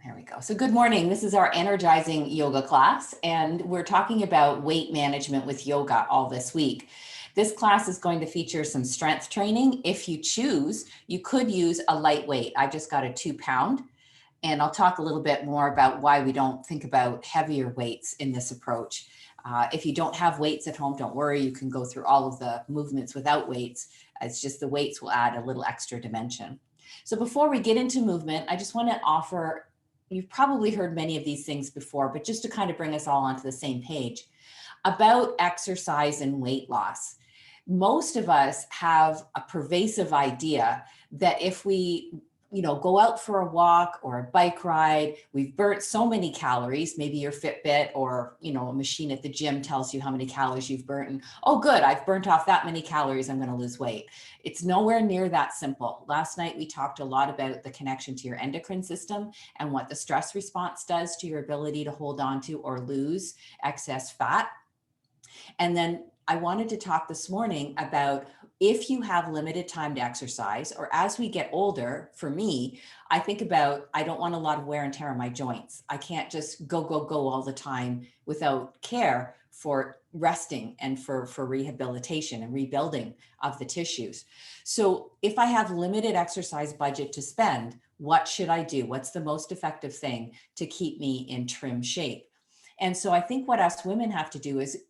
There we go. So good morning. This is our energizing yoga class, and we're talking about weight management with yoga all this week. This class is going to feature some strength training. If you choose, you could use a light weight. I just got a 2-pound, and I'll talk a little bit more about why we don't think about heavier weights in this approach. If you don't have weights at home, don't worry. You can go through all of the movements without weights. It's just the weights will add a little extra dimension. So before we get into movement, I just want to offer, you've probably heard many of these things before, but just to kind of bring us all onto the same page about exercise and weight loss. Most of us have a pervasive idea that if we go out for a walk or a bike ride, we've burnt so many calories. Maybe your Fitbit or, a machine at the gym tells you how many calories you've burnt. And, oh, good, I've burnt off that many calories, I'm going to lose weight. It's nowhere near that simple. Last night, we talked a lot about the connection to your endocrine system and what the stress response does to your ability to hold on to or lose excess fat. And then I wanted to talk this morning about if you have limited time to exercise, or as we get older, for me, I think about, I don't want a lot of wear and tear on my joints. I can't just go all the time without care for resting and for rehabilitation and rebuilding of the tissues. So if I have limited exercise budget to spend, what should I do? What's the most effective thing to keep me in trim shape? And so I think what us women have to do is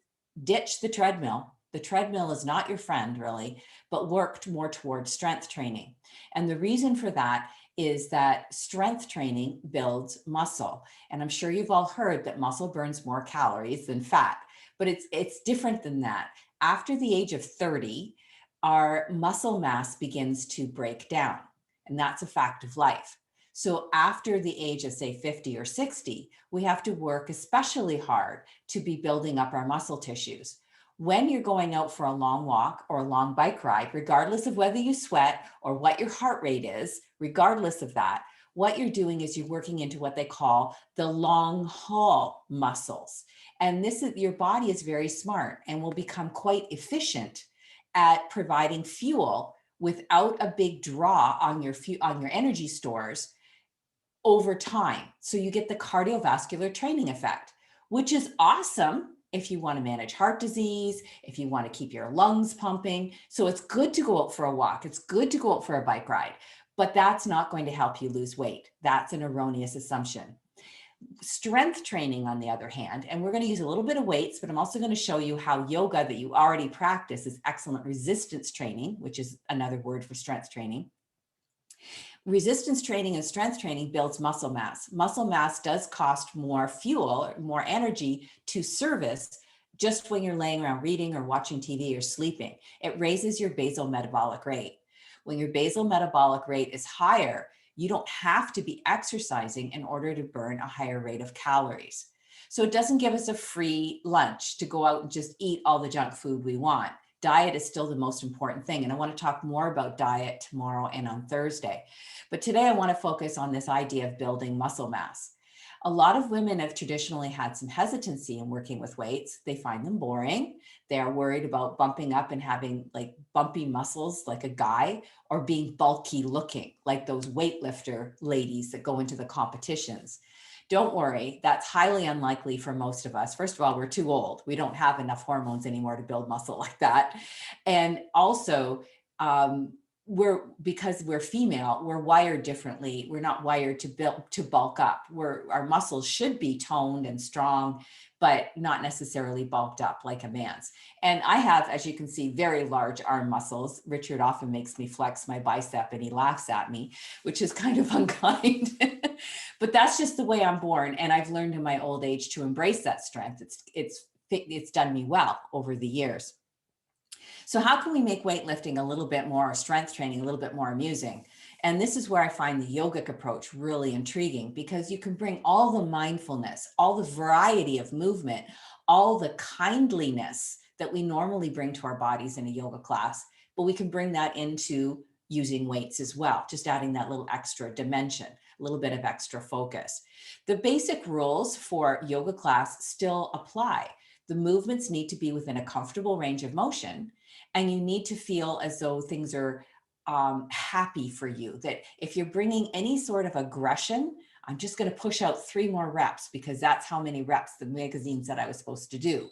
ditch the treadmill. The treadmill is not your friend, really, but work more towards strength training. And the reason for that is that strength training builds muscle. And I'm sure you've all heard that muscle burns more calories than fat, but it's different than that. After the age of 30, our muscle mass begins to break down, and that's a fact of life. So after the age of, say, 50 or 60, we have to work especially hard to be building up our muscle tissues. When you're going out for a long walk or a long bike ride, regardless of whether you sweat or what your heart rate is, regardless of that, what you're doing is you're working into what they call the long haul muscles. And your body is very smart and will become quite efficient at providing fuel without a big draw on your energy stores over time. So you get the cardiovascular training effect, which is awesome if you want to manage heart disease, if you want to keep your lungs pumping. So it's good to go out for a walk. It's good to go out for a bike ride, but that's not going to help you lose weight. That's an erroneous assumption. Strength training, on the other hand, and we're going to use a little bit of weights, but I'm also going to show you how yoga that you already practice is excellent resistance training, which is another word for strength training. Resistance training and strength training builds muscle mass. Muscle mass does cost more fuel, more energy to service just when you're laying around reading or watching TV or sleeping. It raises your basal metabolic rate. When your basal metabolic rate is higher, you don't have to be exercising in order to burn a higher rate of calories. So it doesn't give us a free lunch to go out and just eat all the junk food we want. Diet is still the most important thing. And I want to talk more about diet tomorrow and on Thursday. But today I want to focus on this idea of building muscle mass. A lot of women have traditionally had some hesitancy in working with weights. They find them boring. They are worried about bumping up and having like bumpy muscles like a guy, or being bulky looking like those weightlifter ladies that go into the competitions. Don't worry, that's highly unlikely for most of us. First of all, we're too old. We don't have enough hormones anymore to build muscle like that. And also, because we're female, we're wired differently. We're not wired to bulk up. Our muscles should be toned and strong, but not necessarily bulked up like a man's. And I have, as you can see, very large arm muscles. Richard often makes me flex my bicep and he laughs at me, which is kind of unkind. But that's just the way I'm born. And I've learned in my old age to embrace that strength. It's done me well over the years. So how can we make weightlifting a little bit more, strength training a little bit more amusing? And this is where I find the yogic approach really intriguing, because you can bring all the mindfulness, all the variety of movement, all the kindliness that we normally bring to our bodies in a yoga class, but we can bring that into using weights as well, just adding that little extra dimension, a little bit of extra focus. The basic rules for yoga class still apply. The movements need to be within a comfortable range of motion, and you need to feel as though things are happy for you. That if you're bringing any sort of aggression I'm just going to push out 3 more reps because that's how many reps the magazine said I was supposed to do.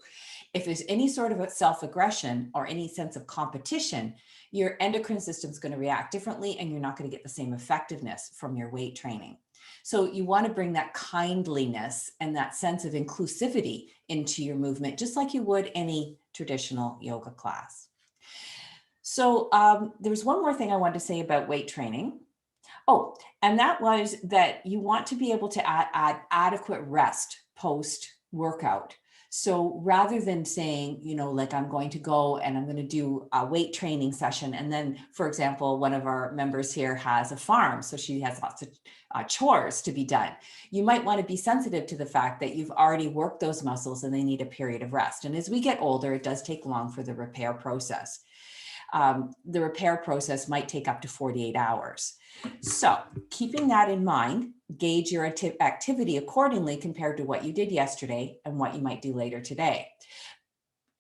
If there's any sort of a self-aggression or any sense of competition, your endocrine system is going to react differently and you're not going to get the same effectiveness from your weight training. So you want to bring that kindliness and that sense of inclusivity into your movement, just like you would any traditional yoga class. So there's one more thing I wanted to say about weight training. Oh, and that was that you want to be able to add adequate rest post-workout. So rather than saying, you know, like I'm going to go and I'm going to do a weight training session. And then, for example, one of our members here has a farm, so she has lots of chores to be done. You might want to be sensitive to the fact that you've already worked those muscles and they need a period of rest. And as we get older, it does take long for the repair process. The repair process might take up to 48 hours. So keeping that in mind, gauge your activity accordingly compared to what you did yesterday and what you might do later today.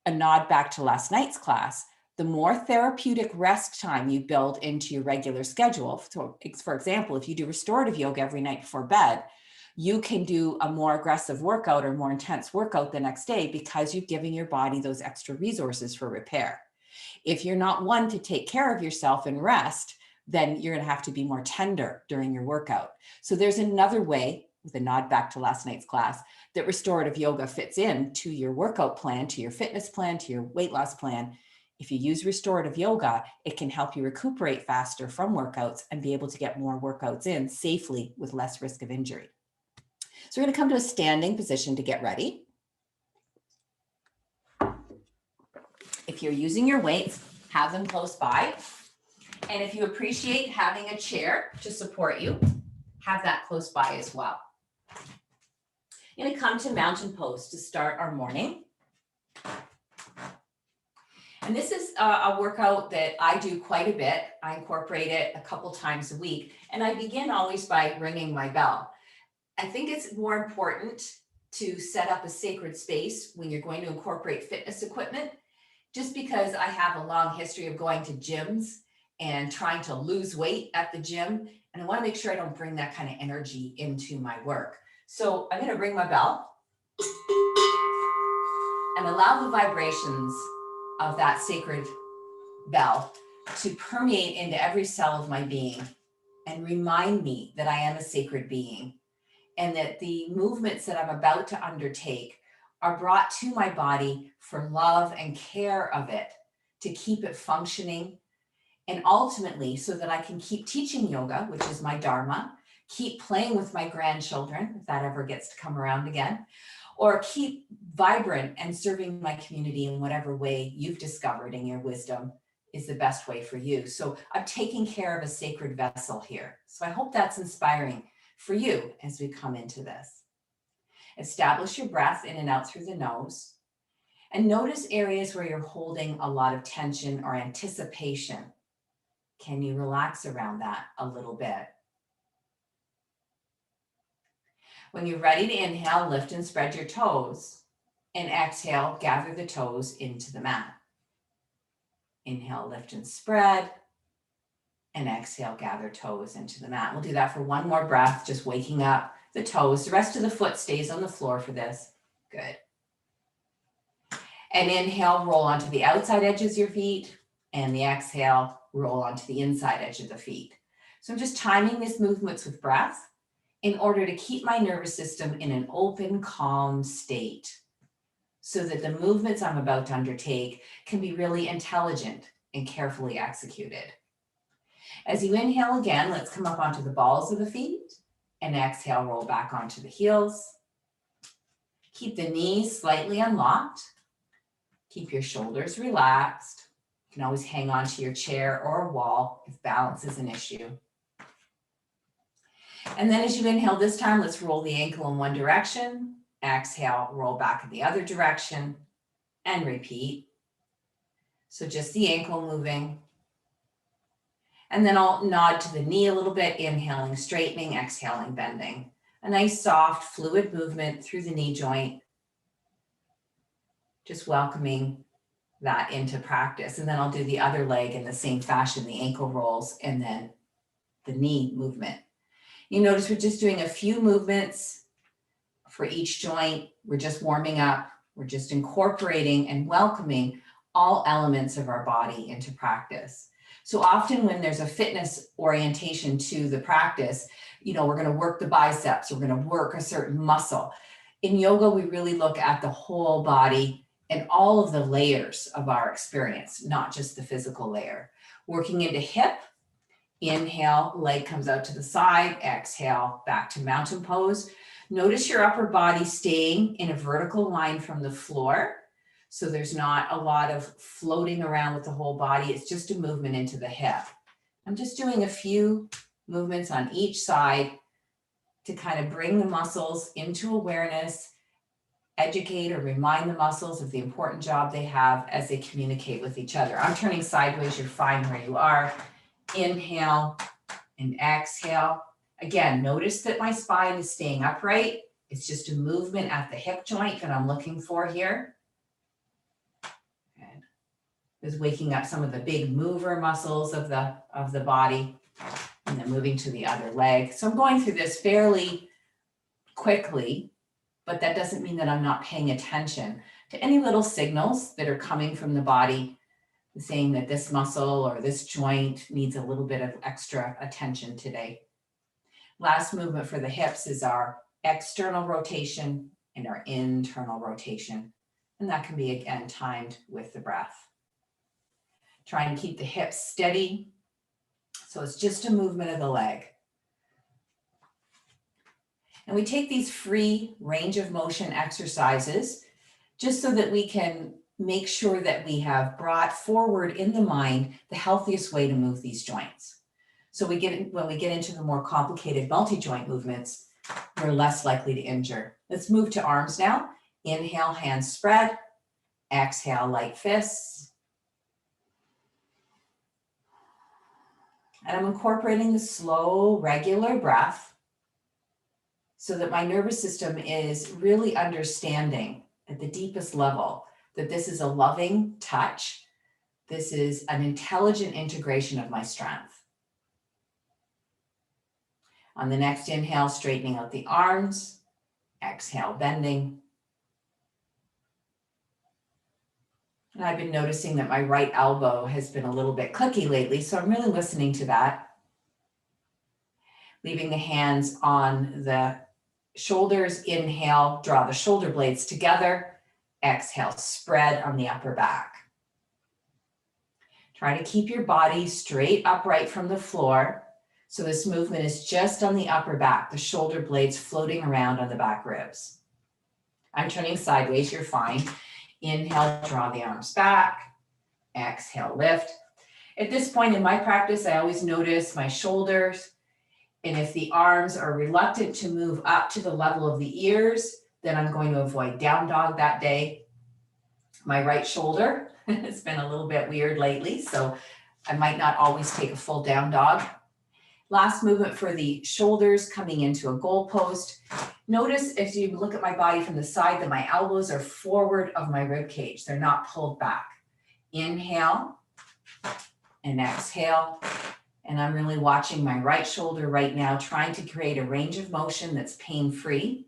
A nod back to last night's class, the more therapeutic rest time you build into your regular schedule. So, for example, if you do restorative yoga every night before bed, you can do a more aggressive workout or more intense workout the next day because you've given your body those extra resources for repair. If you're not one to take care of yourself and rest, then you're going to have to be more tender during your workout. So there's another way, with a nod back to last night's class, that restorative yoga fits in to your workout plan, to your fitness plan, to your weight loss plan. If you use restorative yoga, it can help you recuperate faster from workouts and be able to get more workouts in safely with less risk of injury. So we're going to come to a standing position to get ready. If you're using your weights, have them close by. And if you appreciate having a chair to support you, have that close by as well. I'm going to come to mountain pose to start our morning. And this is a workout that I do quite a bit. I incorporate it a couple times a week. And I begin always by ringing my bell. I think it's more important to set up a sacred space when you're going to incorporate fitness equipment, just because I have a long history of going to gyms and trying to lose weight at the gym. And I want to make sure I don't bring that kind of energy into my work. So I'm going to ring my bell and allow the vibrations of that sacred bell to permeate into every cell of my being and remind me that I am a sacred being and that the movements that I'm about to undertake are brought to my body for love and care of it, to keep it functioning, and ultimately so that I can keep teaching yoga, which is my dharma, keep playing with my grandchildren, if that ever gets to come around again, or keep vibrant and serving my community in whatever way you've discovered in your wisdom is the best way for you. So I'm taking care of a sacred vessel here. So I hope that's inspiring for you as we come into this. Establish your breath in and out through the nose, and notice areas where you're holding a lot of tension or anticipation. Can you relax around that a little bit? When you're ready to inhale, lift and spread your toes, and exhale, gather the toes into the mat. Inhale, lift and spread, and exhale, gather toes into the mat. We'll do that for one more breath, just waking up the toes. The rest of the foot stays on the floor for this. Good. And inhale, roll onto the outside edges of your feet, and the exhale, roll onto the inside edge of the feet. So I'm just timing these movements with breath in order to keep my nervous system in an open, calm state so that the movements I'm about to undertake can be really intelligent and carefully executed. As you inhale again, let's come up onto the balls of the feet, and exhale, roll back onto the heels. Keep the knees slightly unlocked. Keep your shoulders relaxed. You can always hang on to your chair or a wall if balance is an issue. And then as you inhale this time, let's roll the ankle in one direction. Exhale, roll back in the other direction, and repeat. So just the ankle moving. And then I'll nod to the knee a little bit, inhaling, straightening, exhaling, bending. A nice soft fluid movement through the knee joint. Just welcoming that into practice. And then I'll do the other leg in the same fashion, the ankle rolls and then the knee movement. You notice we're just doing a few movements for each joint. We're just warming up. We're just incorporating and welcoming all elements of our body into practice. So often when there's a fitness orientation to the practice, we're going to work the biceps, we're going to work a certain muscle. In yoga, we really look at the whole body and all of the layers of our experience, not just the physical layer. Working into hip, inhale, leg comes out to the side, exhale, back to mountain pose. Notice your upper body staying in a vertical line from the floor. So there's not a lot of floating around with the whole body. It's just a movement into the hip. I'm just doing a few movements on each side to kind of bring the muscles into awareness, educate or remind the muscles of the important job they have as they communicate with each other. I'm turning sideways, you're fine where you are. Inhale and exhale. Again, notice that my spine is staying upright. It's just a movement at the hip joint that I'm looking for here. And is waking up some of the big mover muscles of the body, and then moving to the other leg. So I'm going through this fairly quickly, but that doesn't mean that I'm not paying attention to any little signals that are coming from the body, saying that this muscle or this joint needs a little bit of extra attention today. Last movement for the hips is our external rotation and our internal rotation. And that can be, again, timed with the breath. Try and keep the hips steady. So it's just a movement of the leg. And we take these free range of motion exercises just so that we can make sure that we have brought forward in the mind the healthiest way to move these joints. So when we get into the more complicated multi-joint movements, we're less likely to injure. Let's move to arms now. Inhale, hands spread. Exhale, light fists. And I'm incorporating the slow, regular breath so that my nervous system is really understanding at the deepest level that this is a loving touch. This is an intelligent integration of my strength. On the next inhale, straightening out the arms. Exhale, bending. And I've been noticing that my right elbow has been a little bit clicky lately, so I'm really listening to that. Leaving the hands on the shoulders. Inhale, draw the shoulder blades together. Exhale, spread on the upper back. Try to keep your body straight upright from the floor. So this movement is just on the upper back, the shoulder blades floating around on the back ribs. I'm turning sideways, you're fine. Inhale, draw the arms back. Exhale, lift. At this point in my practice, I always notice my shoulders. And if the arms are reluctant to move up to the level of the ears, then I'm going to avoid down dog that day. My right shoulder has been a little bit weird lately, so I might not always take a full down dog. Last movement for the shoulders, coming into a goalpost. Notice if you look at my body from the side that my elbows are forward of my rib cage. They're not pulled back. Inhale and exhale. And I'm really watching my right shoulder right now, trying to create a range of motion that's pain-free.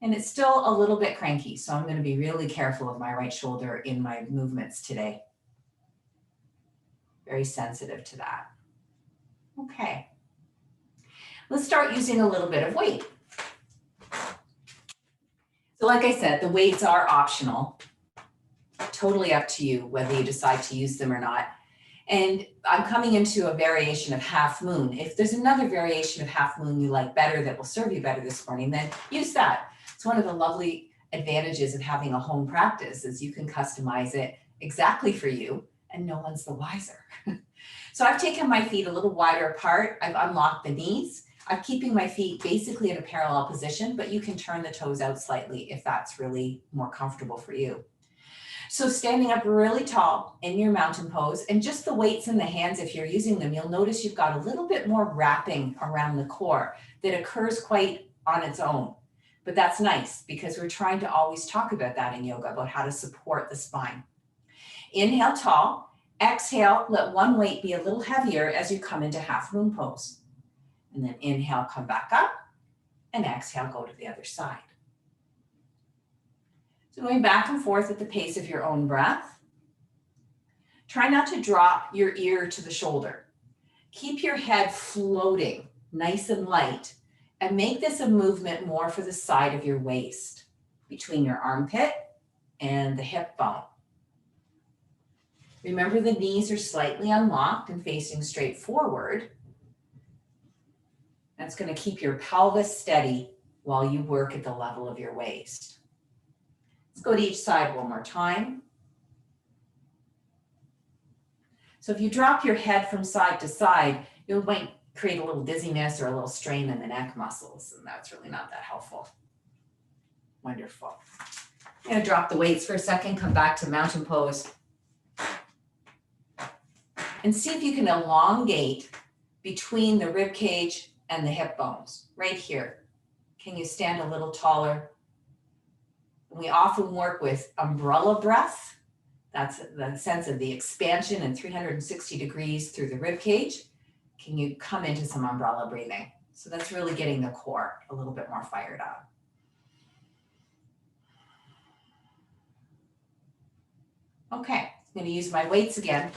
And it's still a little bit cranky, so I'm going to be really careful of my right shoulder in my movements today. Very sensitive to that. Okay. Let's start using a little bit of weight. So like I said, the weights are optional. Totally up to you whether you decide to use them or not. And I'm coming into a variation of half moon. If there's another variation of half moon you like better that will serve you better this morning, then use that. It's one of the lovely advantages of having a home practice is you can customize it exactly for you and no one's the wiser. So I've taken my feet a little wider apart. I've unlocked the knees. I'm keeping my feet basically in a parallel position, but you can turn the toes out slightly if that's really more comfortable for you. So standing up really tall in your mountain pose, and just the weights in the hands, if you're using them, you'll notice you've got a little bit more wrapping around the core that occurs quite on its own. But that's nice because we're trying to always talk about that in yoga, about how to support the spine. Inhale tall, exhale, let one weight be a little heavier as you come into half moon pose. And then inhale, come back up, and exhale, go to the other side. So going back and forth at the pace of your own breath. Try not to drop your ear to the shoulder. Keep your head floating, nice and light, and make this a movement more for the side of your waist, between your armpit and the hip bone. Remember, the knees are slightly unlocked and facing straight forward. That's going to keep your pelvis steady while you work at the level of your waist. Let's go to each side one more time. So if you drop your head from side to side, you might create a little dizziness or a little strain in the neck muscles, and that's really not that helpful. Wonderful. I'm going to drop the weights for a second, come back to mountain pose. And see if you can elongate between the rib cage and the hip bones, right here. Can you stand a little taller? We often work with umbrella breath. That's the sense of the expansion and 360 degrees through the rib cage. Can you come into some umbrella breathing? So that's really getting the core a little bit more fired up. Okay, I'm going to use my weights again.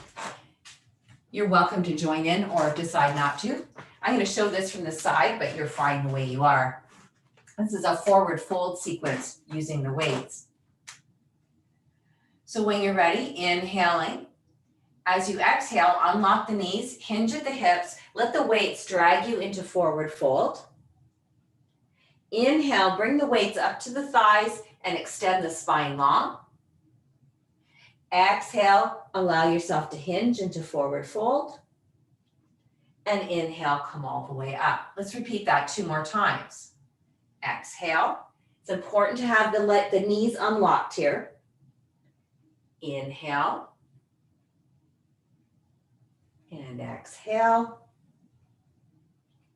You're welcome to join in or decide not to. I'm going to show this from the side, but you're fine the way you are. This is a forward fold sequence using the weights. So when you're ready, inhaling. As you exhale, unlock the knees, hinge at the hips, let the weights drag you into forward fold. Inhale, bring the weights up to the thighs and extend the spine long. Exhale, allow yourself to hinge into forward fold. And inhale, come all the way up. Let's repeat that 2 more times. Exhale. It's important to have the knees unlocked here. Inhale. And exhale.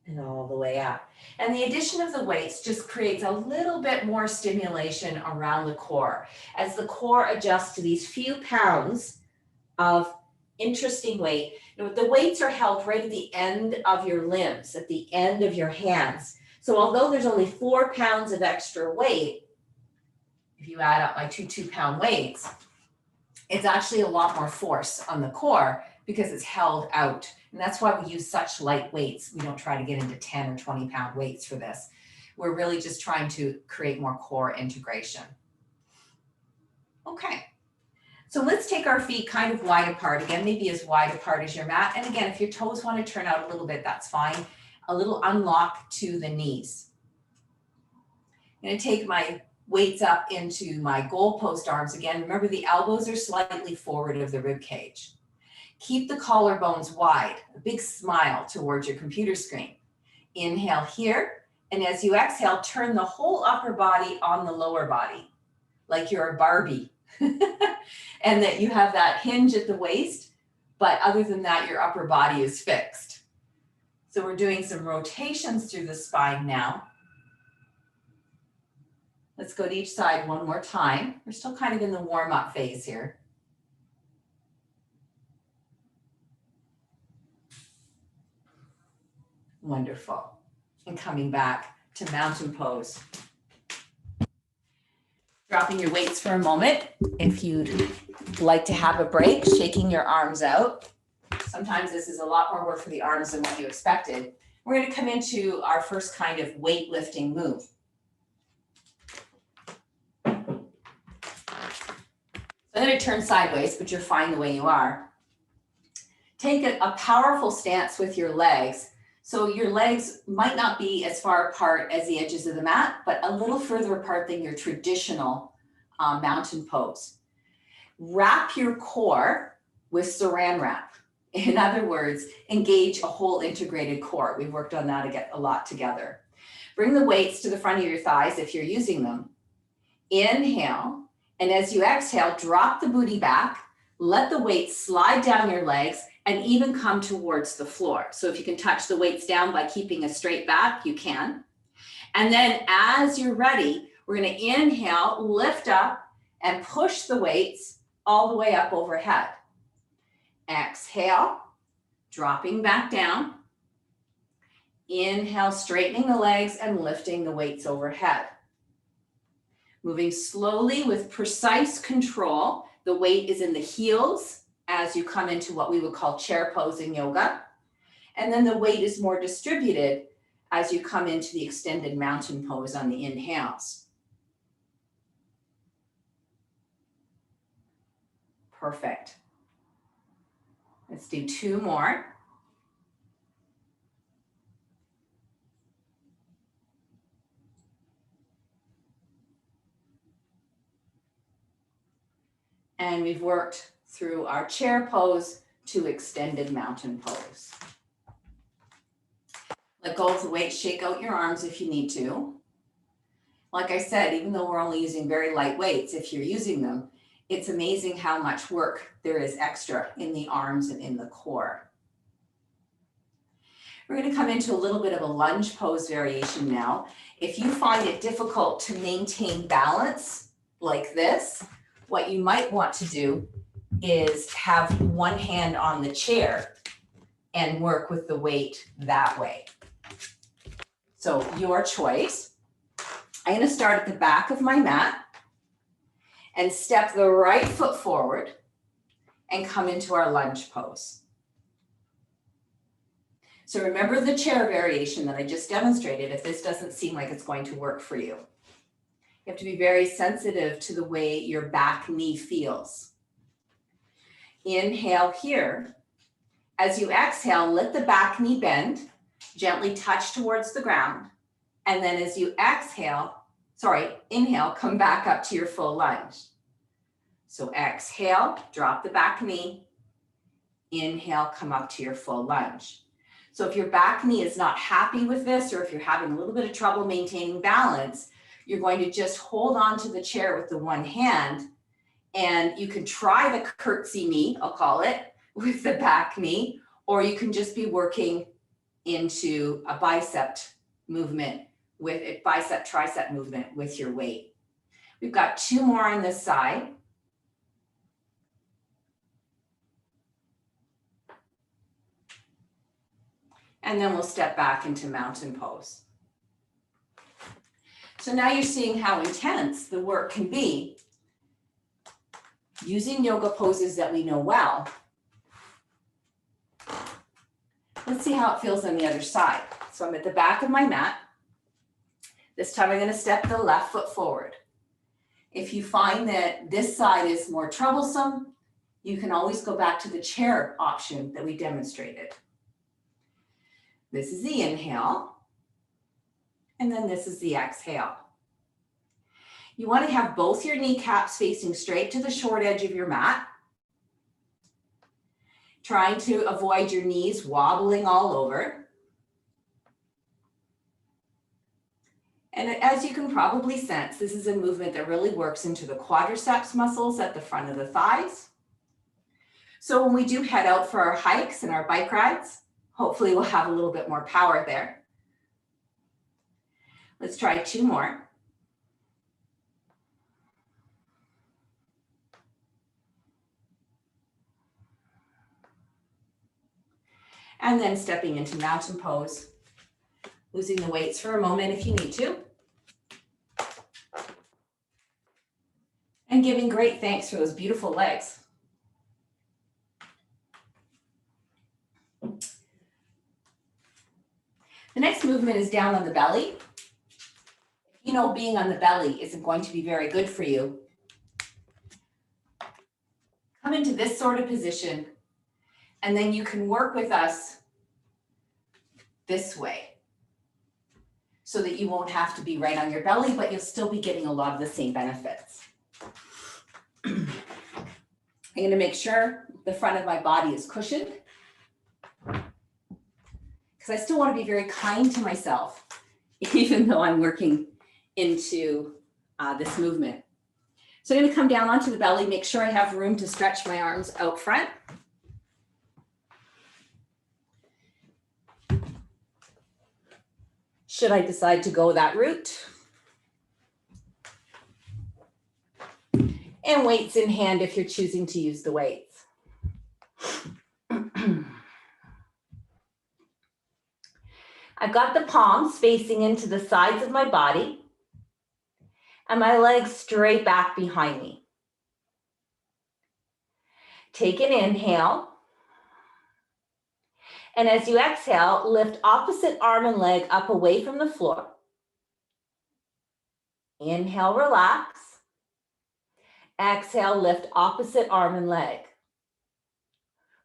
And all the way up. And the addition of the weights just creates a little bit more stimulation around the core. As the core adjusts to these few pounds of interesting weight, the weights are held right at the end of your limbs, at the end of your hands. So although there's only 4 pounds of extra weight, if you add up my 2 2-pound weights, it's actually a lot more force on the core because it's held out. And that's why we use such light weights. We don't try to get into 10 or 20-pound weights for this. We're really just trying to create more core integration. Okay. So let's take our feet kind of wide apart. Again, maybe as wide apart as your mat. And again, if your toes want to turn out a little bit, that's fine. A little unlock to the knees. I'm going to take my weights up into my goalpost arms. Again, remember the elbows are slightly forward of the rib cage. Keep the collarbones wide, a big smile towards your computer screen. Inhale here, and as you exhale, turn the whole upper body on the lower body, like you're a Barbie. And that you have that hinge at the waist, but other than that, your upper body is fixed. So we're doing some rotations through the spine now. Let's go to each side one more time. We're still kind of in the warm-up phase here. Wonderful. And coming back to mountain pose. Dropping your weights for a moment. If you'd like to have a break, shaking your arms out. Sometimes this is a lot more work for the arms than what you expected. We're going to come into our first kind of weightlifting move. So I'm going to turn sideways, but you're fine the way you are. Take a powerful stance with your legs. So your legs might not be as far apart as the edges of the mat, but a little further apart than your traditional mountain pose. Wrap your core with saran wrap. In other words, engage a whole integrated core. We've worked on that a lot together. Bring the weights to the front of your thighs if you're using them. Inhale, and as you exhale, drop the booty back. Let the weights slide down your legs and even come towards the floor. So if you can touch the weights down by keeping a straight back, you can. And then as you're ready, we're going to inhale, lift up, and push the weights all the way up overhead. Exhale, dropping back down. Inhale, straightening the legs and lifting the weights overhead. Moving slowly with precise control. The weight is in the heels as you come into what we would call chair pose in yoga. And then the weight is more distributed as you come into the extended mountain pose on the inhales. Perfect. Let's do 2 more. And we've worked through our chair pose to extended mountain pose. Let go of the weight, shake out your arms if you need to. Like I said, even though we're only using very light weights, if you're using them, it's amazing how much work there is extra in the arms and in the core. We're going to come into a little bit of a lunge pose variation now. If you find it difficult to maintain balance like this, what you might want to do is have one hand on the chair and work with the weight that way. So your choice. I'm going to start at the back of my mat and step the right foot forward and come into our lunge pose. So remember the chair variation that I just demonstrated if this doesn't seem like it's going to work for you. You have to be very sensitive to the way your back knee feels. Inhale here. As you exhale, let the back knee bend, gently touch towards the ground. And then as you inhale, come back up to your full lunge. So exhale, drop the back knee. Inhale, come up to your full lunge. So if your back knee is not happy with this, or if you're having a little bit of trouble maintaining balance, you're going to just hold on to the chair with the one hand, and you can try the curtsy knee, I'll call it, with the back knee, or you can just be working into a bicep movement with a bicep tricep movement with your weight. We've got 2 more on this side. And then we'll step back into mountain pose. So now you're seeing how intense the work can be using yoga poses that we know well. Let's see how it feels on the other side. So I'm at the back of my mat. This time I'm going to step the left foot forward. If you find that this side is more troublesome, you can always go back to the chair option that we demonstrated. This is the inhale, and then this is the exhale. You want to have both your kneecaps facing straight to the short edge of your mat, trying to avoid your knees wobbling all over. And as you can probably sense, this is a movement that really works into the quadriceps muscles at the front of the thighs. So when we do head out for our hikes and our bike rides, hopefully we'll have a little bit more power there. Let's try 2 more. And then stepping into mountain pose, losing the weights for a moment if you need to. And giving great thanks for those beautiful legs. The next movement is down on the belly. You know, being on the belly isn't going to be very good for you. Come into this sort of position, and then you can work with us this way so that you won't have to be right on your belly, but you'll still be getting a lot of the same benefits. I'm going to make sure the front of my body is cushioned, because I still want to be very kind to myself, even though I'm working into this movement. So I'm going to come down onto the belly, make sure I have room to stretch my arms out front. Should I decide to go that route? And weights in hand if you're choosing to use the weights. I'm I've got the palms facing into the sides of my body and my legs straight back behind me. Take an inhale. And as you exhale, lift opposite arm and leg up away from the floor. Inhale, relax. Exhale, lift opposite arm and leg.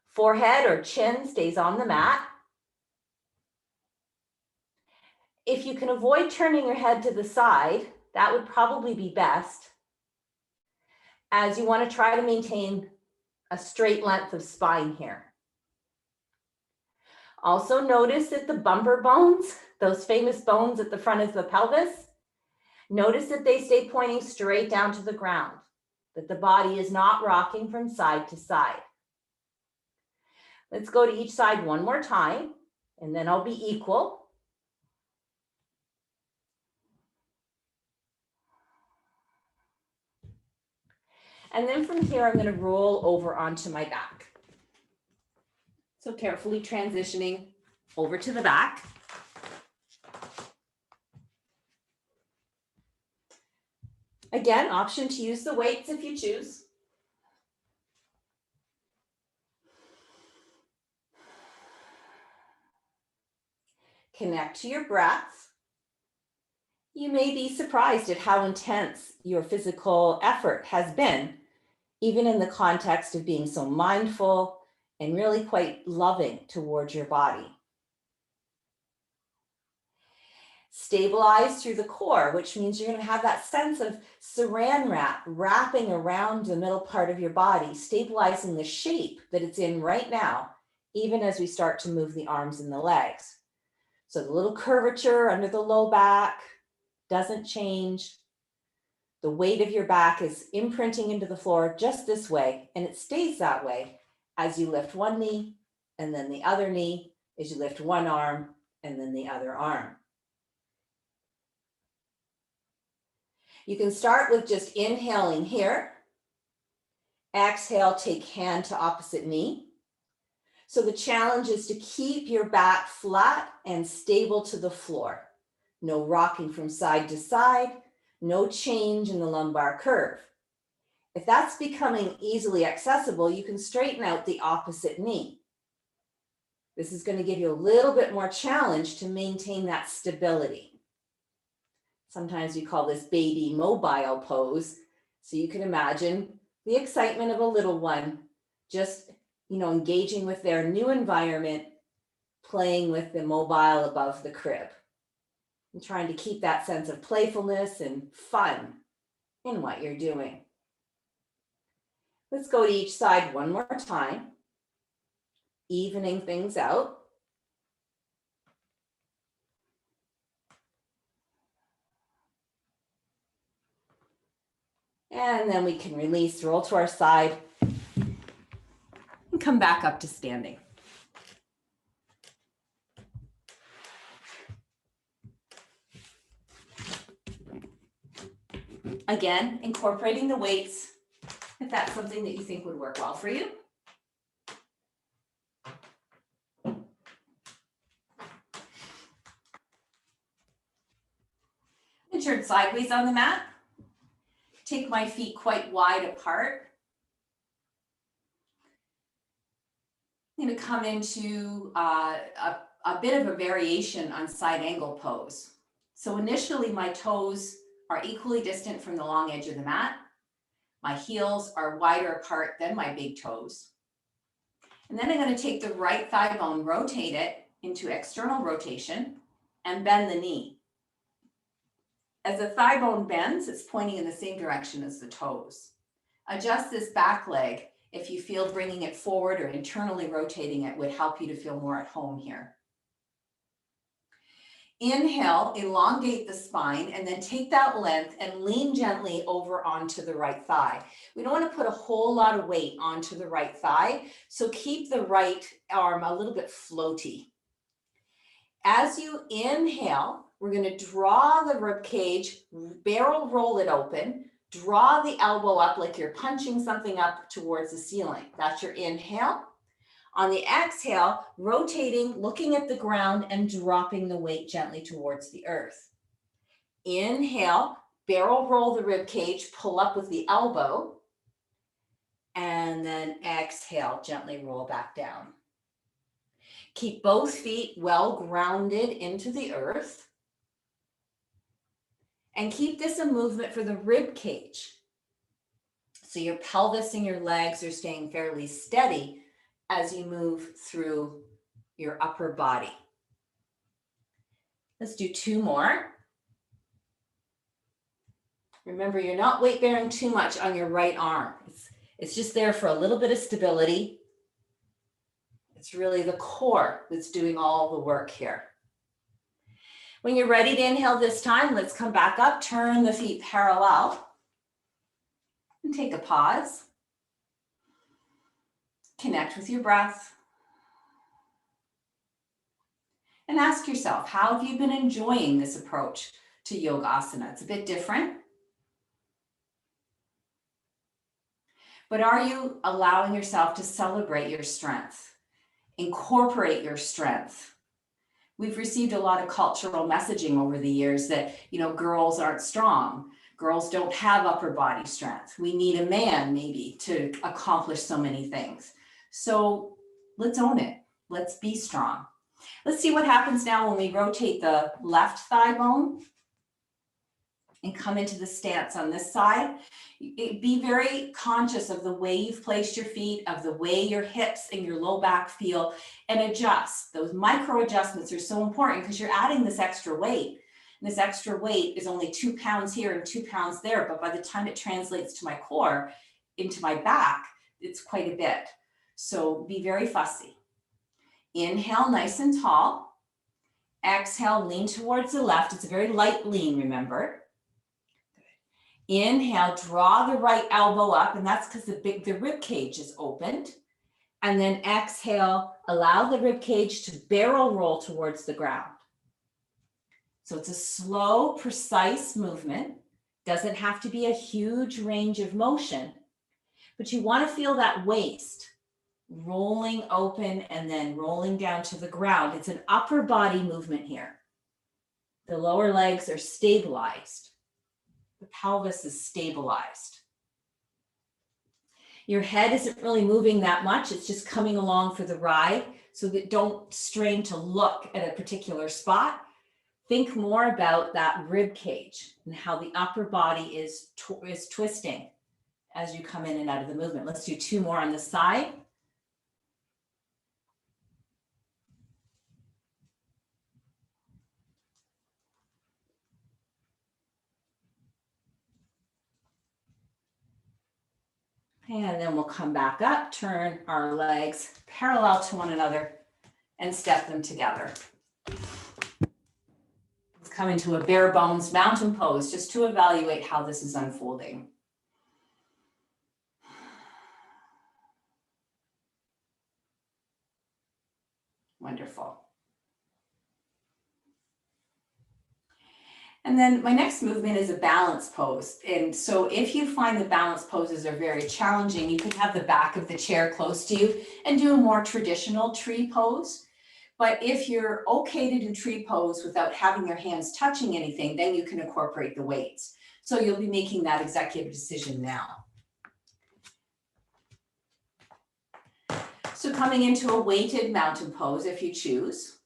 Forehead or chin stays on the mat. If you can avoid turning your head to the side, that would probably be best, as you want to try to maintain a straight length of spine here. Also notice that the bumper bones, those famous bones at the front of the pelvis, notice that they stay pointing straight down to the ground, that the body is not rocking from side to side. Let's go to each side one more time, and then I'll be equal. And then from here, I'm going to roll over onto my back. So carefully transitioning over to the back. Again, option to use the weights if you choose. Connect to your breath. You may be surprised at how intense your physical effort has been, even in the context of being so mindful and really quite loving towards your body. Stabilize through the core, which means you're going to have that sense of saran wrap wrapping around the middle part of your body, stabilizing the shape that it's in right now, even as we start to move the arms and the legs. So the little curvature under the low back doesn't change. The weight of your back is imprinting into the floor just this way, and it stays that way as you lift one knee and then the other knee, as you lift one arm and then the other arm. You can start with just inhaling here. Exhale, take hand to opposite knee. So the challenge is to keep your back flat and stable to the floor. No rocking from side to side, no change in the lumbar curve. If that's becoming easily accessible, you can straighten out the opposite knee. This is going to give you a little bit more challenge to maintain that stability. Sometimes we call this baby mobile pose. So you can imagine the excitement of a little one, just, engaging with their new environment, playing with the mobile above the crib, and trying to keep that sense of playfulness and fun in what you're doing. Let's go to each side one more time, evening things out. And then we can release, roll to our side, and come back up to standing. Again, incorporating the weights, if that's something that you think would work well for you. And turn sideways on the mat. Take my feet quite wide apart. I'm going to come into a bit of a variation on side angle pose. So initially my toes are equally distant from the long edge of the mat. My heels are wider apart than my big toes. And then I'm going to take the right thigh bone, rotate it into external rotation, and bend the knee. As the thigh bone bends, it's pointing in the same direction as the toes. Adjust this back leg if you feel bringing it forward or internally rotating it would help you to feel more at home here. Inhale, elongate the spine, and then take that length and lean gently over onto the right thigh. We don't want to put a whole lot of weight onto the right thigh, so keep the right arm a little bit floaty. As you inhale, we're going to draw the rib cage, barrel roll it open, draw the elbow up like you're punching something up towards the ceiling. That's your inhale. On the exhale, rotating, looking at the ground and dropping the weight gently towards the earth. Inhale, barrel roll the rib cage, pull up with the elbow, and then exhale, gently roll back down. Keep both feet well grounded into the earth. And keep this a movement for the rib cage. So your pelvis and your legs are staying fairly steady as you move through your upper body. Let's do 2 more. Remember, you're not weight bearing too much on your right arm. It's just there for a little bit of stability. It's really the core that's doing all the work here. When you're ready to inhale this time, let's come back up, turn the feet parallel, and take a pause. Connect with your breath. And ask yourself, how have you been enjoying this approach to yoga asana? It's a bit different. But are you allowing yourself to celebrate your strength? Incorporate your strength. We've received a lot of cultural messaging over the years that, girls aren't strong. Girls don't have upper body strength. We need a man maybe to accomplish so many things. So let's own it. Let's be strong. Let's see what happens now when we rotate the left thigh bone and come into the stance on this side. Be very conscious of the way you've placed your feet, of the way your hips and your low back feel, and adjust. Those micro adjustments are so important because you're adding this extra weight. And this extra weight is only 2 pounds here and 2 pounds there, but by the time it translates to my core, into my back, it's quite a bit. So be very fussy. Inhale, nice and tall. Exhale, lean towards the left. It's a very light lean, remember. Inhale, draw the right elbow up, and that's because the rib cage is opened. And then exhale, allow the rib cage to barrel roll towards the ground. So it's a slow, precise movement. Doesn't have to be a huge range of motion, but you want to feel that waist rolling open and then rolling down to the ground. It's an upper body movement here. The lower legs are stabilized. The pelvis is stabilized. Your head isn't really moving that much. It's just coming along for the ride, so that don't strain to look at a particular spot. Think more about that rib cage and how the upper body is twisting as you come in and out of the movement. Let's do 2 more on the side. And then we'll come back up, turn our legs parallel to one another and step them together. Let's come into a bare bones mountain pose just to evaluate how this is unfolding. Wonderful. And then my next movement is a balance pose. And so if you find the balance poses are very challenging, you could have the back of the chair close to you and do a more traditional tree pose. But if you're okay to do tree pose without having your hands touching anything, then you can incorporate the weights. So you'll be making that executive decision now. So coming into a weighted mountain pose if you choose.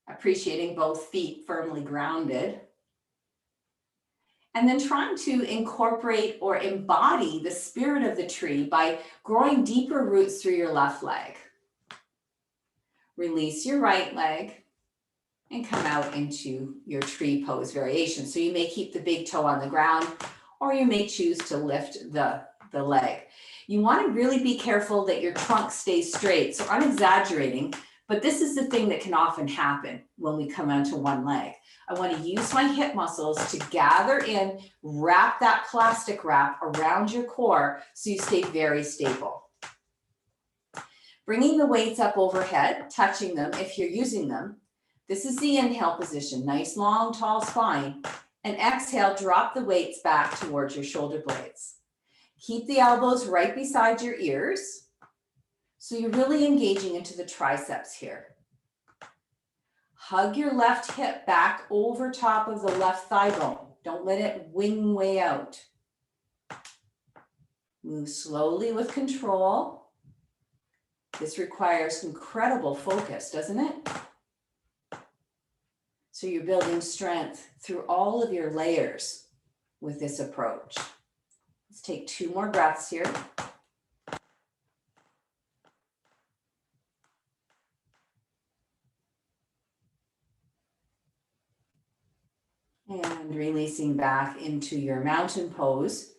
Appreciating both feet firmly grounded. And then trying to incorporate or embody the spirit of the tree by growing deeper roots through your left leg. Release your right leg and come out into your tree pose variation. So you may keep the big toe on the ground, or you may choose to lift the leg. You want to really be careful that your trunk stays straight. So I'm exaggerating, but this is the thing that can often happen when we come onto one leg. I want to use my hip muscles to gather in, wrap that plastic wrap around your core so you stay very stable. Bringing the weights up overhead, touching them if you're using them. This is the inhale position, nice, long, tall spine. And exhale, drop the weights back towards your shoulder blades. Keep the elbows right beside your ears. So you're really engaging into the triceps here. Hug your left hip back over top of the left thigh bone. Don't let it wing way out. Move slowly with control. This requires incredible focus, doesn't it? So you're building strength through all of your layers with this approach. Let's take 2 more breaths here. And releasing back into your mountain pose.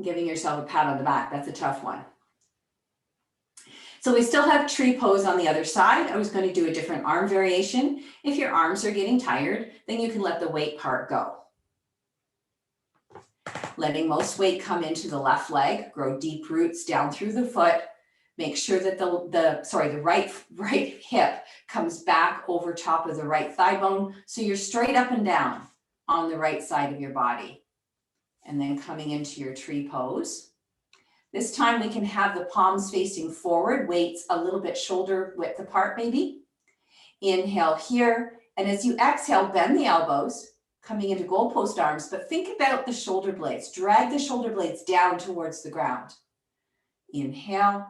Giving yourself a pat on the back. That's a tough one. So we still have tree pose on the other side. I was going to do a different arm variation. If your arms are getting tired, then you can let the weight part go. Letting most weight come into the left leg, grow deep roots down through the foot. Make sure that the right hip comes back over top of the right thigh bone. So you're straight up and down on the right side of your body. And then coming into your tree pose. This time we can have the palms facing forward, weights a little bit shoulder width apart maybe. Inhale here, and as you exhale, bend the elbows, coming into goalpost arms, but think about the shoulder blades. Drag the shoulder blades down towards the ground. Inhale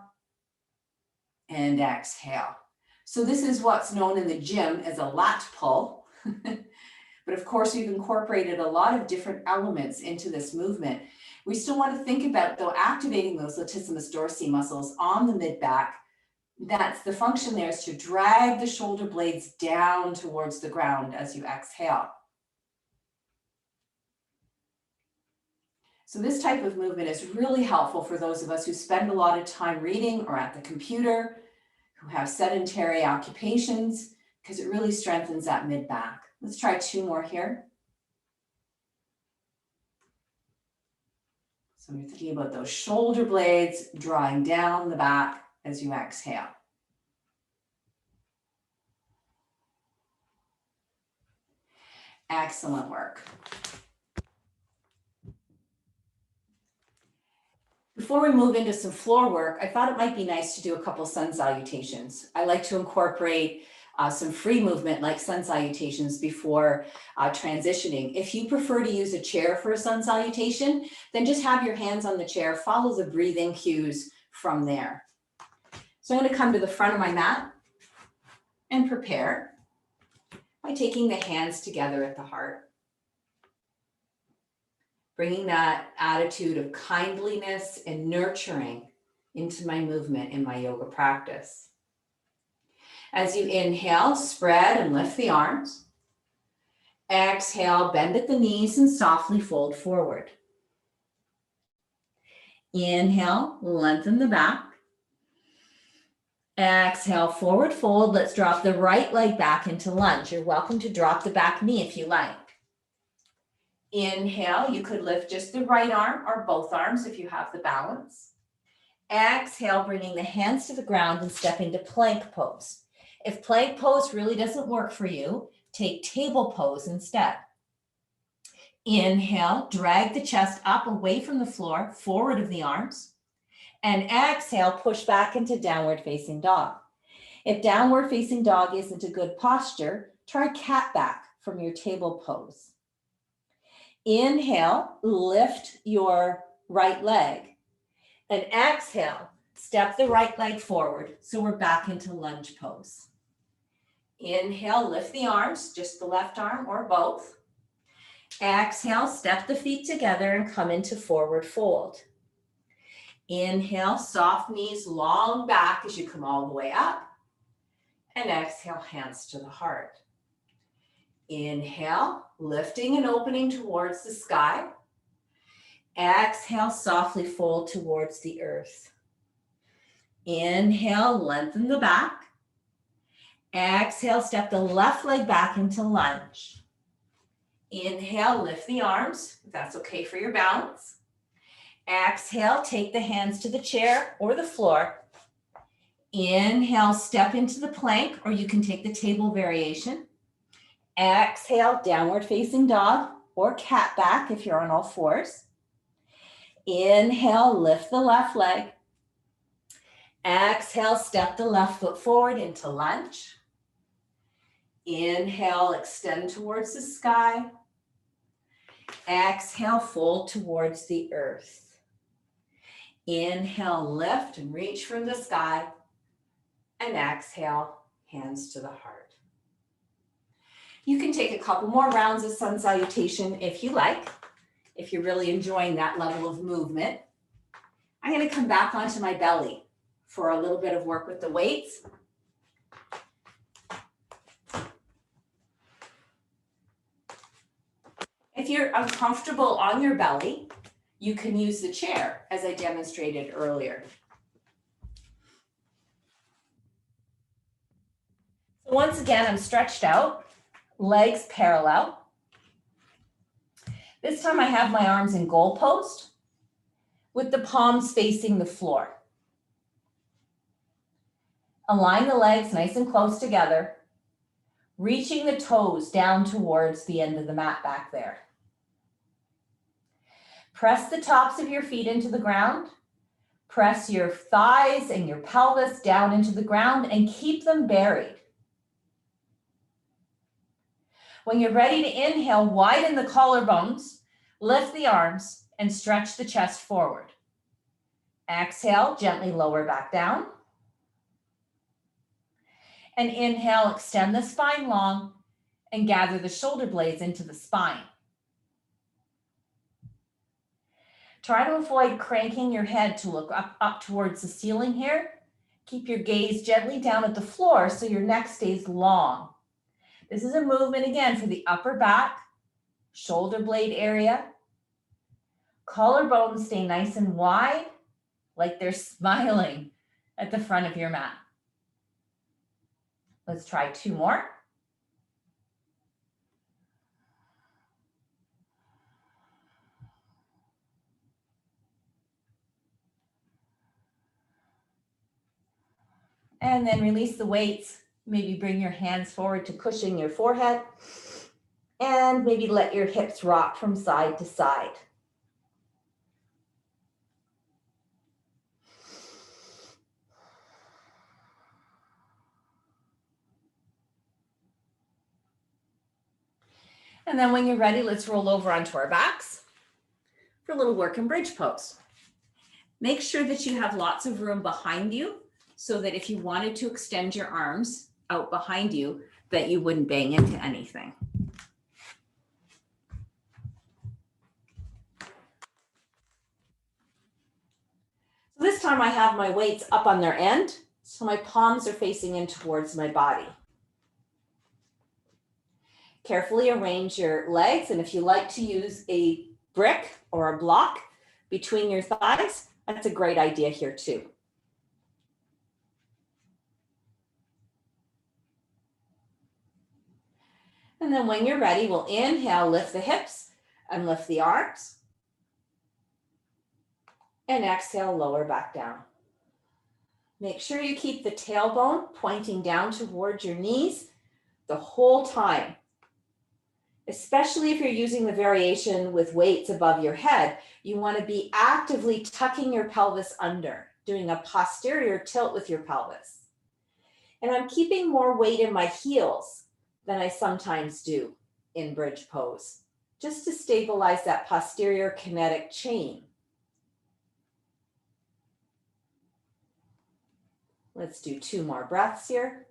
and exhale. So this is what's known in the gym as a lat pull. But of course, we've incorporated a lot of different elements into this movement. We still want to think about, though, activating those latissimus dorsi muscles on the mid-back. That's the function there, is to drag the shoulder blades down towards the ground as you exhale. So this type of movement is really helpful for those of us who spend a lot of time reading or at the computer, who have sedentary occupations, because it really strengthens that mid-back. Let's try 2 more here. So you're thinking about those shoulder blades drawing down the back as you exhale. Excellent work. Before we move into some floor work, I thought it might be nice to do a couple sun salutations. I like to incorporate some free movement like sun salutations before transitioning. If you prefer to use a chair for a sun salutation, then just have your hands on the chair, follow the breathing cues from there. So I'm going to come to the front of my mat and prepare by taking the hands together at the heart. Bringing that attitude of kindliness and nurturing into my movement in my yoga practice. As you inhale, spread and lift the arms. Exhale, bend at the knees and softly fold forward. Inhale, lengthen the back. Exhale, forward fold. Let's drop the right leg back into lunge. You're welcome to drop the back knee if you like. Inhale, you could lift just the right arm or both arms if you have the balance. Exhale, bringing the hands to the ground and step into plank pose. If plank pose really doesn't work for you, take table pose instead. Inhale, drag the chest up away from the floor, forward of the arms. And exhale, push back into downward facing dog. If downward facing dog isn't a good posture, try cat back from your table pose. Inhale, lift your right leg. And exhale, step the right leg forward. So we're back into lunge pose. Inhale, lift the arms, just the left arm or both. Exhale, step the feet together and come into forward fold. Inhale, soft knees, long back as you come all the way up. And exhale, hands to the heart. Inhale, lifting and opening towards the sky. Exhale, softly fold towards the earth. Inhale, lengthen the back. Exhale, step the left leg back into lunge. Inhale, lift the arms, if that's okay for your balance. Exhale, take the hands to the chair or the floor. Inhale, step into the plank, or you can take the table variation. Exhale, downward facing dog or cat back if you're on all fours. Inhale, lift the left leg. Exhale, step the left foot forward into lunge. Inhale, extend towards the sky. Exhale, fold towards the earth. Inhale, lift and reach for the sky. And exhale, hands to the heart. You can take a couple more rounds of sun salutation if you like, if you're really enjoying that level of movement. I'm going to come back onto my belly for a little bit of work with the weights. If you're uncomfortable on your belly, you can use the chair as I demonstrated earlier. So once again, I'm stretched out, legs parallel. This time I have my arms in goal post with the palms facing the floor. Align the legs nice and close together, reaching the toes down towards the end of the mat back there. Press the tops of your feet into the ground. Press your thighs and your pelvis down into the ground and keep them buried. When you're ready to inhale, widen the collarbones, lift the arms, and stretch the chest forward. Exhale, gently lower back down. And inhale, extend the spine long and gather the shoulder blades into the spine. Try to avoid cranking your head to look up towards the ceiling here. Keep your gaze gently down at the floor so your neck stays long. This is a movement again for the upper back, shoulder blade area. Collarbones stay nice and wide, like they're smiling at the front of your mat. Let's try 2 more. And then release the weights. Maybe bring your hands forward to cushion your forehead. And maybe let your hips rock from side to side. And then when you're ready, let's roll over onto our backs for a little work in bridge pose. Make sure that you have lots of room behind you so that if you wanted to extend your arms out behind you, that you wouldn't bang into anything. So this time I have my weights up on their end, so my palms are facing in towards my body. Carefully arrange your legs, and if you like to use a brick or a block between your thighs, that's a great idea here too. And then when you're ready, we'll inhale, lift the hips and lift the arms. And exhale, lower back down. Make sure you keep the tailbone pointing down towards your knees the whole time. Especially if you're using the variation with weights above your head, you want to be actively tucking your pelvis under, doing a posterior tilt with your pelvis. And I'm keeping more weight in my heels than I sometimes do in bridge pose, just to stabilize that posterior kinetic chain. Let's do 2 more breaths here.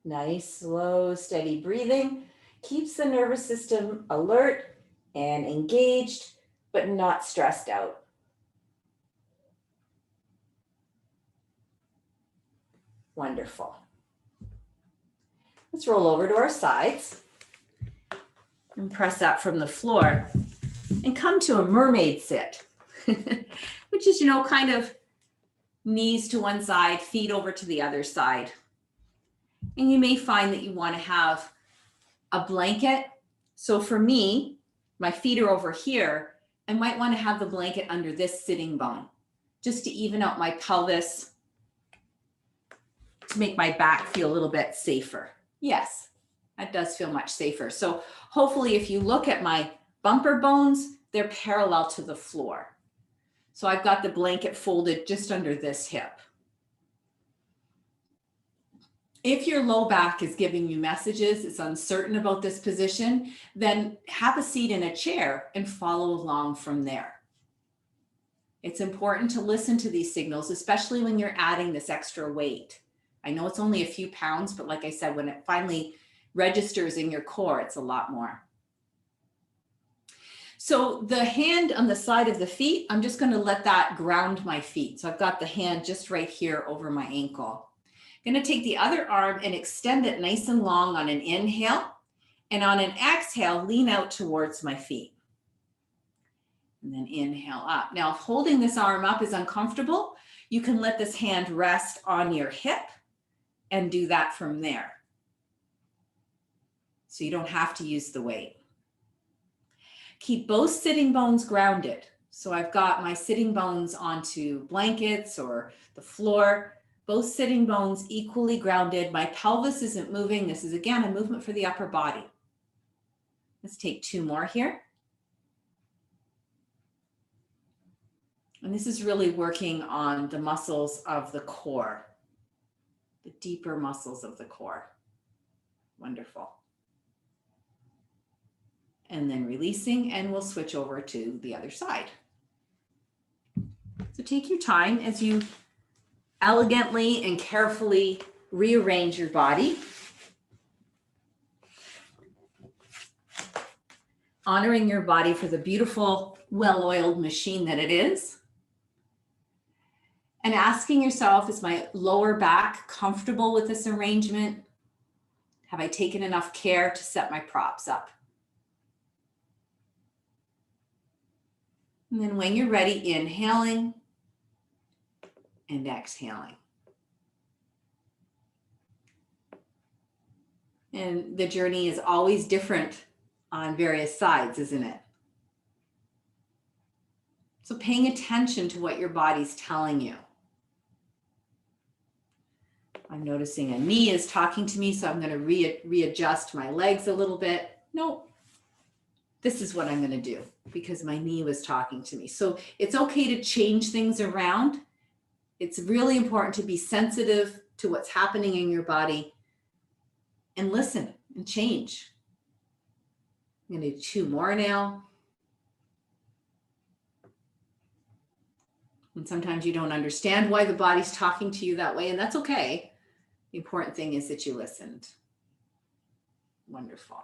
Nice, slow, steady breathing keeps the nervous system alert and engaged, but not stressed out. Wonderful. Let's roll over to our sides and press up from the floor and come to a mermaid sit, which is, kind of knees to one side, feet over to the other side. And you may find that you want to have a blanket. So for me, my feet are over here. I might want to have the blanket under this sitting bone, just to even out my pelvis to make my back feel a little bit safer. Yes, that does feel much safer. So hopefully if you look at my bumper bones, they're parallel to the floor. So I've got the blanket folded just under this hip. If your low back is giving you messages, it's uncertain about this position, then have a seat in a chair and follow along from there. It's important to listen to these signals, especially when you're adding this extra weight. I know it's only a few pounds, but like I said, when it finally registers in your core, it's a lot more. So the hand on the side of the feet, I'm just going to let that ground my feet. So I've got the hand just right here over my ankle. I'm going to take the other arm and extend it nice and long on an inhale, and on an exhale, lean out towards my feet. And then inhale up. Now, if holding this arm up is uncomfortable, you can let this hand rest on your hip and do that from there. So you don't have to use the weight. Keep both sitting bones grounded. So I've got my sitting bones onto blankets or the floor, both sitting bones equally grounded. My pelvis isn't moving. This is, again, a movement for the upper body. Let's take 2 more here. And this is really working on the muscles of the core, the deeper muscles of the core. Wonderful. And then releasing, and we'll switch over to the other side. So take your time as you elegantly and carefully rearrange your body, honoring your body for the beautiful, well-oiled machine that it is, and asking yourself, is my lower back comfortable with this arrangement? Have I taken enough care to set my props up? And then when you're ready, inhaling and exhaling. And the journey is always different on various sides, isn't it? So paying attention to what your body's telling you. I'm noticing a knee is talking to me, so I'm going to readjust my legs a little bit. No, this is what I'm going to do because my knee was talking to me. So it's okay to change things around. It's really important to be sensitive to what's happening in your body and listen and change. I'm going to do 2 more now. And sometimes you don't understand why the body's talking to you that way, and that's okay. The important thing is that you listened. Wonderful.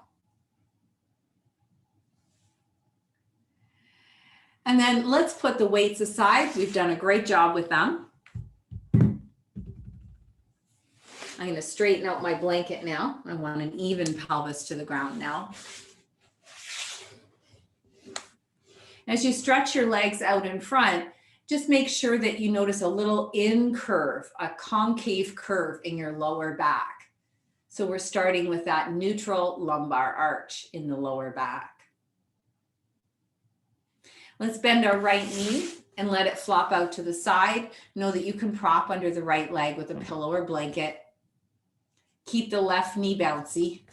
And then let's put the weights aside. We've done a great job with them. I'm going to straighten out my blanket now. I want an even pelvis to the ground now. As you stretch your legs out in front, just make sure that you notice a little in curve, a concave curve in your lower back. So we're starting with that neutral lumbar arch in the lower back. Let's bend our right knee and let it flop out to the side. Know that you can prop under the right leg with a pillow or blanket. Keep the left knee bouncy.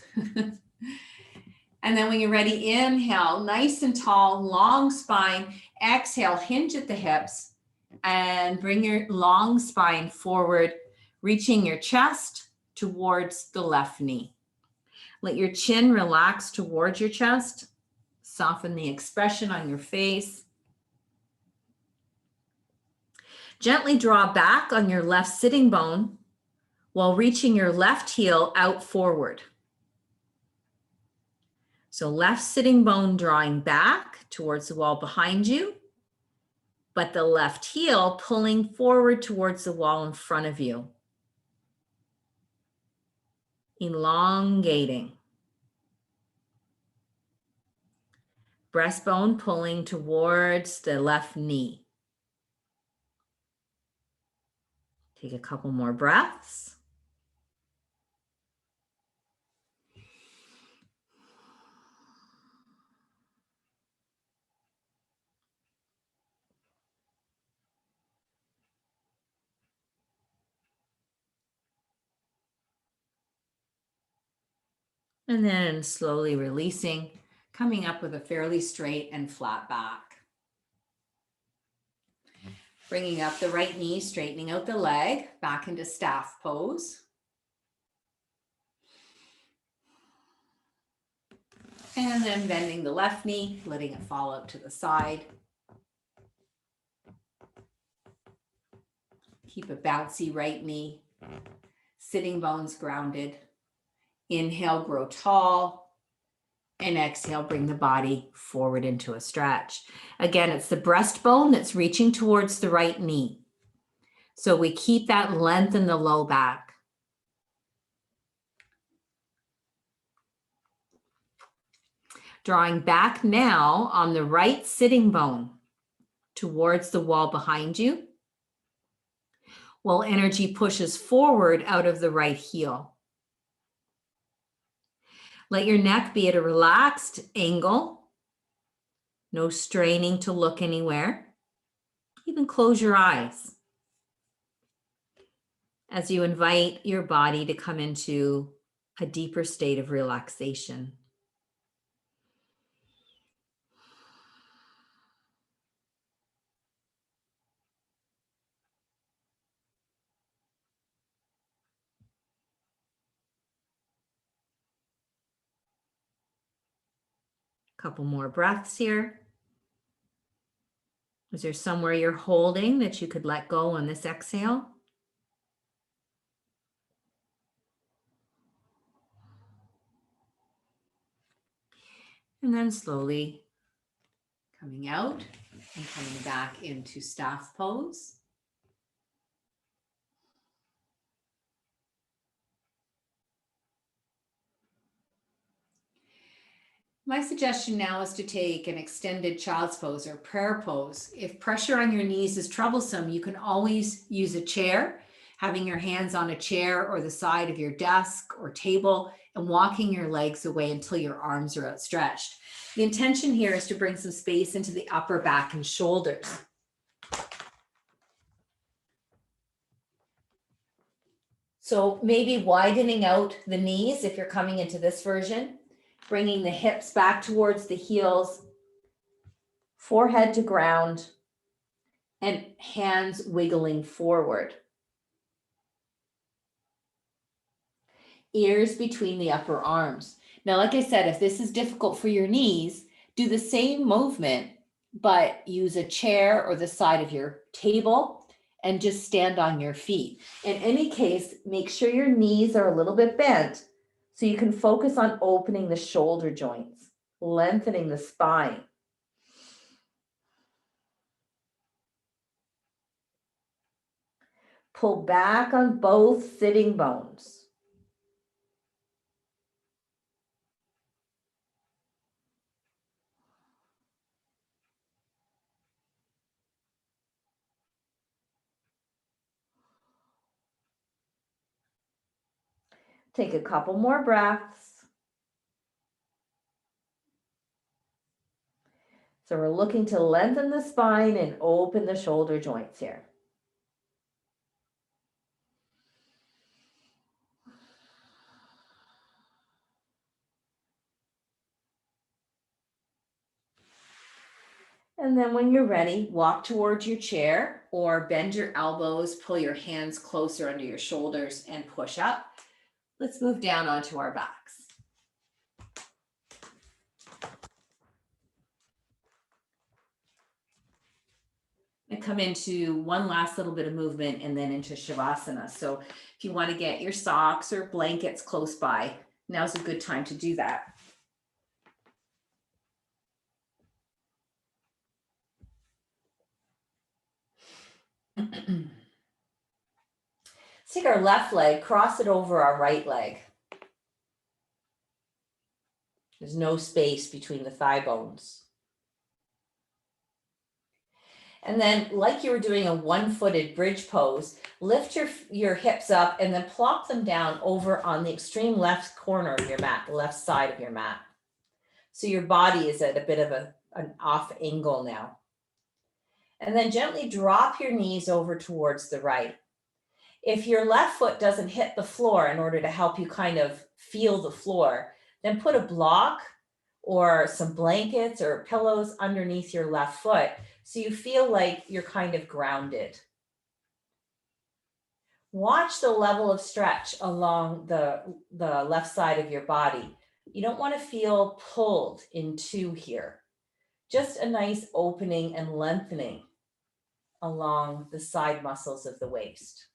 And then when you're ready, inhale, nice and tall, long spine. Exhale, hinge at the hips and bring your long spine forward, reaching your chest towards the left knee. Let your chin relax towards your chest. Soften the expression on your face. Gently draw back on your left sitting bone while reaching your left heel out forward. So left sitting bone drawing back towards the wall behind you, but the left heel pulling forward towards the wall in front of you. Elongating. Breastbone pulling towards the left knee. Take a couple more breaths. And then slowly releasing, coming up with a fairly straight and flat back. Bringing up the right knee, straightening out the leg, back into staff pose. And then bending the left knee, letting it fall out to the side. Keep a bouncy right knee. Sitting bones grounded. Inhale, grow tall. And exhale, bring the body forward into a stretch. Again, it's the breastbone that's reaching towards the right knee. So we keep that length in the low back. Drawing back now on the right sitting bone towards the wall behind you, while energy pushes forward out of the right heel. Let your neck be at a relaxed angle. No straining to look anywhere. Even close your eyes as you invite your body to come into a deeper state of relaxation. Couple more breaths here. Is there somewhere you're holding that you could let go on this exhale? And then slowly coming out and coming back into staff pose. My suggestion now is to take an extended child's pose or prayer pose. If pressure on your knees is troublesome, you can always use a chair, having your hands on a chair or the side of your desk or table and walking your legs away until your arms are outstretched. The intention here is to bring some space into the upper back and shoulders. So maybe widening out the knees if you're coming into this version. Bringing the hips back towards the heels, forehead to ground, and hands wiggling forward. Ears between the upper arms. Now, like I said, if this is difficult for your knees, do the same movement, but use a chair or the side of your table and just stand on your feet. In any case, make sure your knees are a little bit bent, so you can focus on opening the shoulder joints, lengthening the spine. Pull back on both sitting bones. Take a couple more breaths. So we're looking to lengthen the spine and open the shoulder joints here. And then when you're ready, walk towards your chair or bend your elbows, pull your hands closer under your shoulders and push up. Let's move down onto our backs. And come into one last little bit of movement and then into Shavasana. So if you want to get your socks or blankets close by, now's a good time to do that. Let's take our left leg, cross it over our right leg. There's no space between the thigh bones. And then, like you were doing a one-footed bridge pose, lift your hips up and then plop them down over on the extreme left corner of your mat, the left side of your mat. So your body is at a bit of an off angle now. And then gently drop your knees over towards the right. If your left foot doesn't hit the floor, in order to help you kind of feel the floor, Then put a block or some blankets or pillows underneath your left foot so you feel like you're kind of grounded. Watch the level of stretch along the left side of your body. You don't want to feel pulled in two here. Just a nice opening and lengthening along the side muscles of the waist.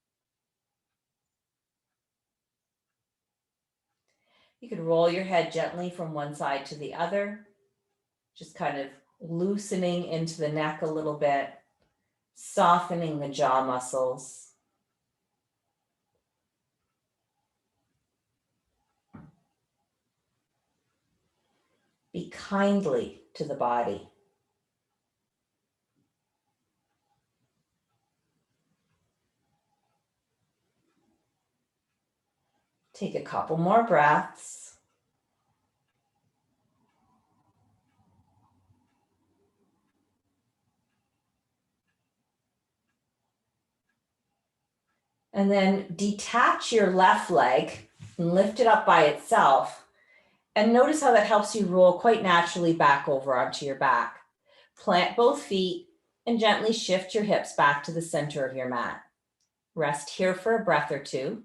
You could roll your head gently from one side to the other, just kind of loosening into the neck a little bit, softening the jaw muscles. Be kindly to the body. Take a couple more breaths. And then detach your left leg and lift it up by itself. And notice how that helps you roll quite naturally back over onto your back. Plant both feet and gently shift your hips back to the center of your mat. Rest here for a breath or two.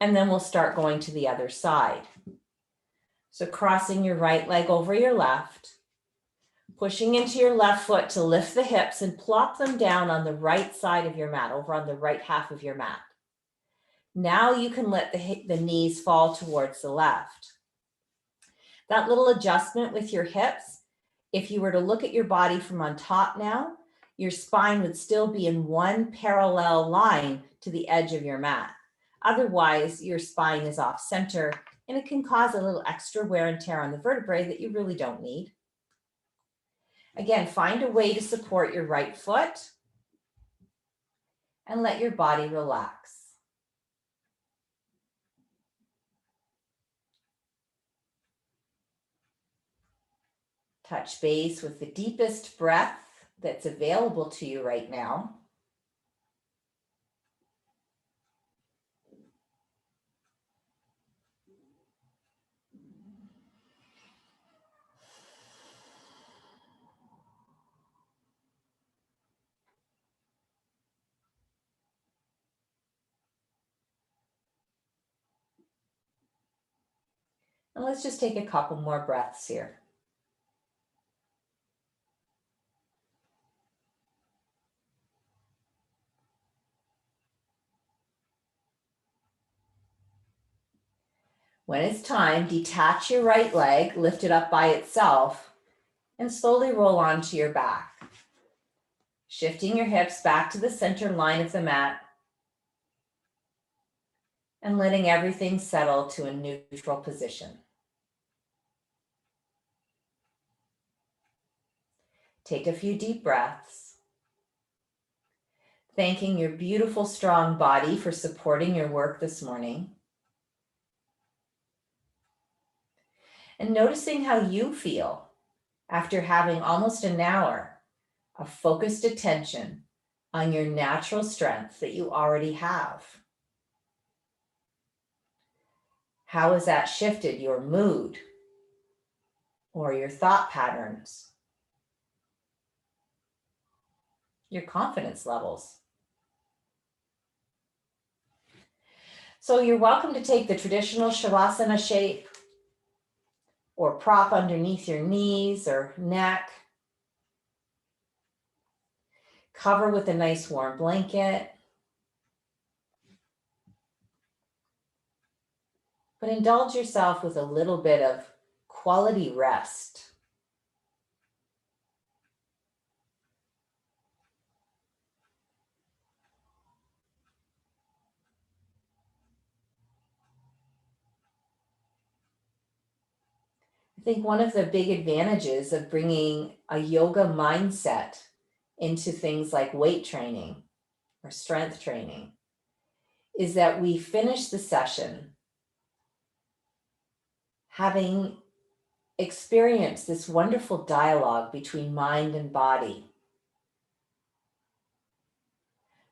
And then we'll start going to the other side. So crossing your right leg over your left, pushing into your left foot to lift the hips and plop them down on the right side of your mat, over on the right half of your mat. Now you can let the knees fall towards the left. That little adjustment with your hips, if you were to look at your body from on top now, your spine would still be in one parallel line to the edge of your mat. Otherwise, your spine is off center and it can cause a little extra wear and tear on the vertebrae that you really don't need. Again, find a way to support your right foot and let your body relax. Touch base with the deepest breath that's available to you right now. And let's just take a couple more breaths here. When it's time, detach your right leg, lift it up by itself, and slowly roll onto your back. Shifting your hips back to the center line of the mat and letting everything settle to a neutral position. Take a few deep breaths, thanking your beautiful, strong body for supporting your work this morning. And noticing how you feel after having almost an hour of focused attention on your natural strength that you already have. How has that shifted your mood or your thought patterns, your confidence levels? So you're welcome to take the traditional Shavasana shape or prop underneath your knees or neck. Cover with a nice warm blanket. But indulge yourself with a little bit of quality rest. I think one of the big advantages of bringing a yoga mindset into things like weight training or strength training is that we finish the session having experienced this wonderful dialogue between mind and body.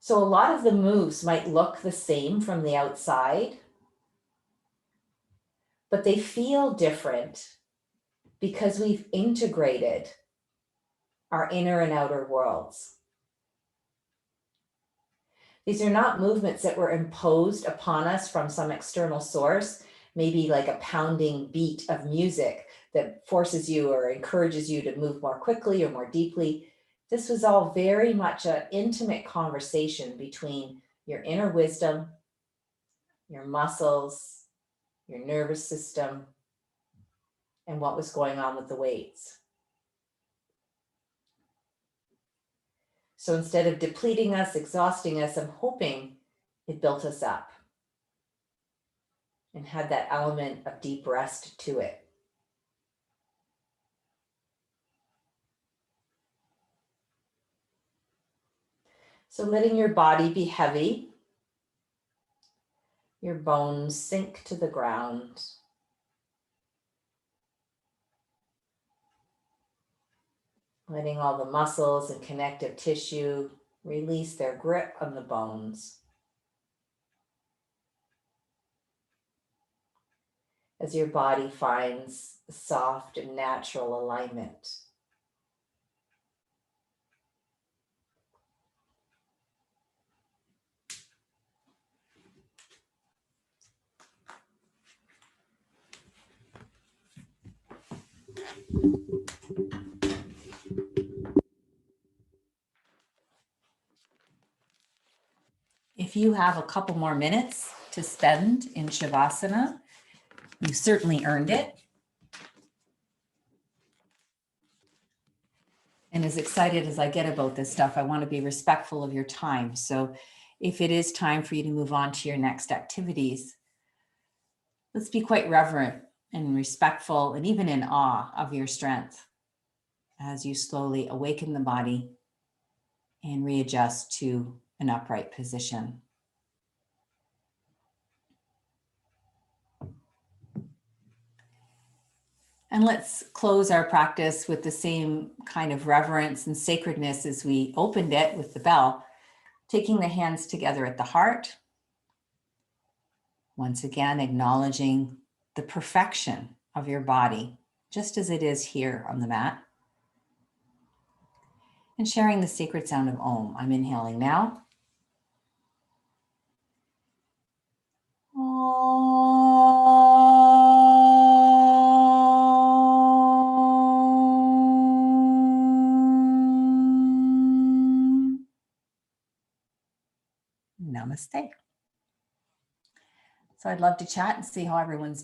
So a lot of the moves might look the same from the outside, but they feel different because we've integrated our inner and outer worlds. These are not movements that were imposed upon us from some external source, maybe like a pounding beat of music that forces you or encourages you to move more quickly or more deeply. This was all very much an intimate conversation between your inner wisdom, your muscles, your nervous system, and what was going on with the weights. So instead of depleting us, exhausting us, I'm hoping it built us up and had that element of deep rest to it. So letting your body be heavy, your bones sink to the ground. Letting all the muscles and connective tissue release their grip on the bones. As your body finds a soft and natural alignment. If you have a couple more minutes to spend in Shavasana, you certainly earned it. And as excited as I get about this stuff, I want to be respectful of your time. So if it is time for you to move on to your next activities, let's be quite reverent and respectful and even in awe of your strength as you slowly awaken the body and readjust to an upright position. And let's close our practice with the same kind of reverence and sacredness as we opened it with the bell, taking the hands together at the heart. Once again, acknowledging the perfection of your body, just as it is here on the mat. And sharing the sacred sound of Om. I'm inhaling now. Namaste. So I'd love to chat and see how everyone's